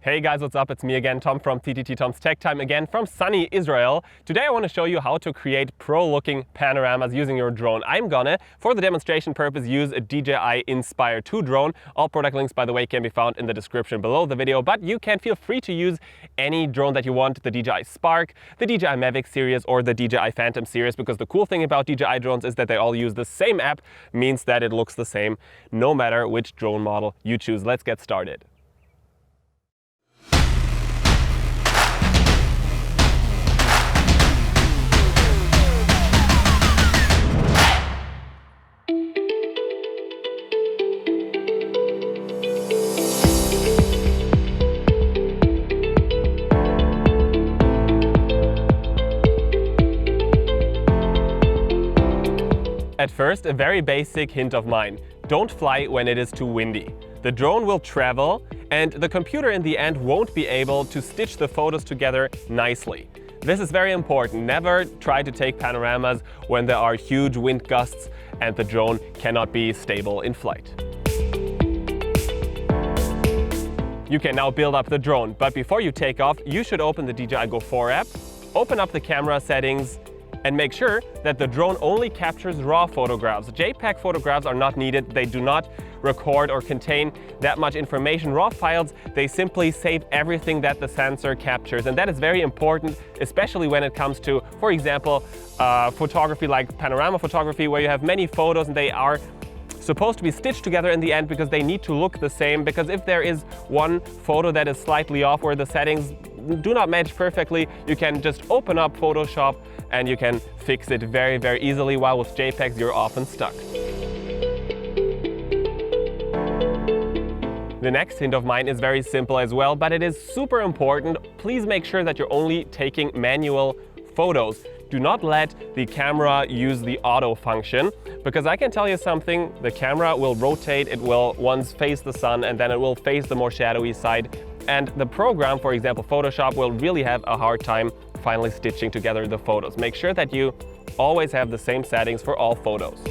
Hey guys, what's up? It's me again, Tom from TTT Tom's Tech Time again from sunny Israel. Today I want to show you how to create pro-looking panoramas using your drone. I'm gonna, for the demonstration purpose, use a DJI Inspire 2 drone. All product links, by the way, can be found in the description below the video, but you can feel free to use any drone that you want, the DJI Spark, the DJI Mavic series, or the DJI Phantom series, because the cool thing about DJI drones is that they all use the same app, means that it looks the same no matter which drone model you choose. Let's get started. At first, a very basic hint of mine. Don't fly when it is too windy. The drone will travel and the computer in the end won't be able to stitch the photos together nicely. This is very important. Never try to take panoramas when there are huge wind gusts and the drone cannot be stable in flight. You can now build up the drone, but before you take off, you should open the DJI Go 4 app, open up the camera settings, and make sure that the drone only captures RAW photographs. JPEG photographs are not needed. They do not record or contain that much information. RAW files, they simply save everything that the sensor captures. And that is very important, especially when it comes to, for example, photography like panorama photography, where you have many photos and they are supposed to be stitched together in the end because they need to look the same. Because if there is one photo that is slightly off or the settings do not match perfectly, you can just open up Photoshop and you can fix it very, very easily, while with JPEGs you're often stuck. The next hint of mine is very simple as well, but it is super important. Please make sure that you're only taking manual photos. Do not let the camera use the auto function, because I can tell you something, the camera will rotate, it will once face the sun and then it will face the more shadowy side. And the program, for example, Photoshop, will really have a hard time finally stitching together the photos. Make sure that you always have the same settings for all photos.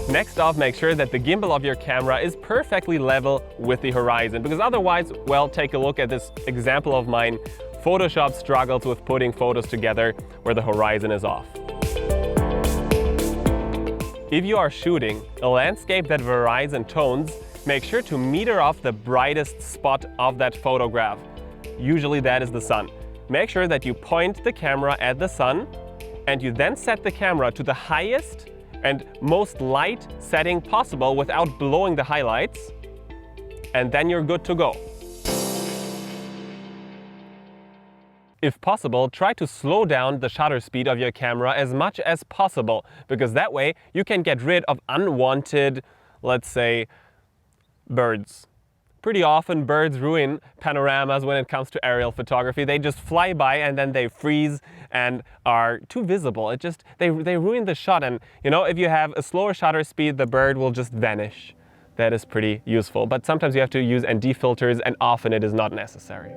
Next off, make sure that the gimbal of your camera is perfectly level with the horizon, because otherwise, well, take a look at this example of mine. Photoshop struggles with putting photos together where the horizon is off. If you are shooting a landscape that varies in tones, make sure to meter off the brightest spot of that photograph. Usually that is the sun. Make sure that you point the camera at the sun and you then set the camera to the highest and most light setting possible without blowing the highlights, and then you're good to go. If possible, try to slow down the shutter speed of your camera as much as possible, because that way you can get rid of unwanted, let's say, birds. Pretty often birds ruin panoramas when it comes to aerial photography. They just fly by and then they freeze and are too visible. They ruin the shot, and you know, if you have a slower shutter speed, the bird will just vanish. That is pretty useful, but sometimes you have to use ND filters and often it is not necessary.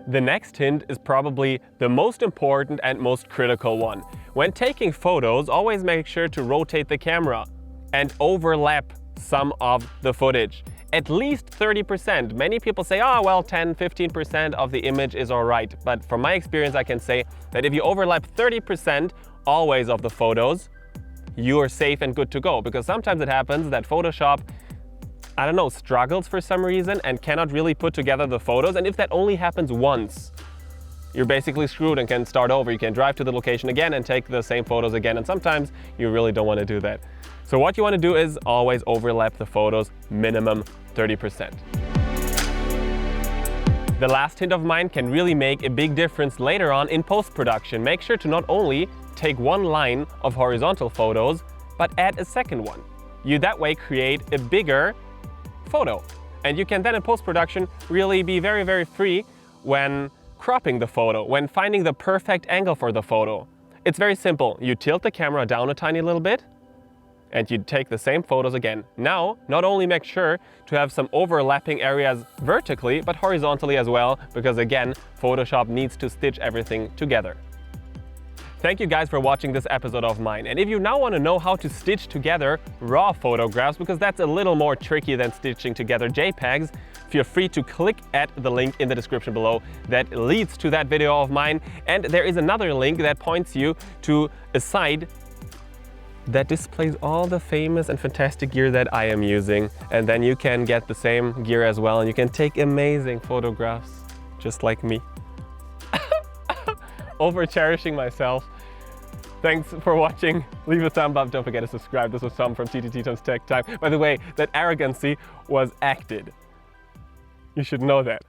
The next hint is probably the most important and most critical one. When taking photos, always make sure to rotate the camera and overlap some of the footage. At least 30%. Many people say, oh, well, 10–15% of the image is all right. But from my experience, I can say that if you overlap 30% always of the photos, you are safe and good to go. Because sometimes it happens that Photoshop, I don't know, struggles for some reason and cannot really put together the photos. And if that only happens once, you're basically screwed and can start over. You can drive to the location again and take the same photos again. And sometimes you really don't want to do that. So what you want to do is always overlap the photos, minimum 30%. The last hint of mine can really make a big difference later on in post-production. Make sure to not only take one line of horizontal photos, but add a second one. You that way create a bigger photo. And you can then in post-production really be very, very free when cropping the photo, when finding the perfect angle for the photo. It's very simple. You tilt the camera down a tiny little bit and you take the same photos again. Now, not only make sure to have some overlapping areas vertically, but horizontally as well, because again, Photoshop needs to stitch everything together. Thank you guys for watching this episode of mine. And if you now want to know how to stitch together raw photographs, because that's a little more tricky than stitching together JPEGs, feel free to click at the link in the description below that leads to that video of mine. And there is another link that points you to a site that displays all the famous and fantastic gear that I am using. And then you can get the same gear as well, and you can take amazing photographs, just like me. Over cherishing myself. Thanks for watching. Leave a thumb up. Don't forget to subscribe. This was Tom from TTT Tech Time. By the way, that arrogancy was acted. You should know that.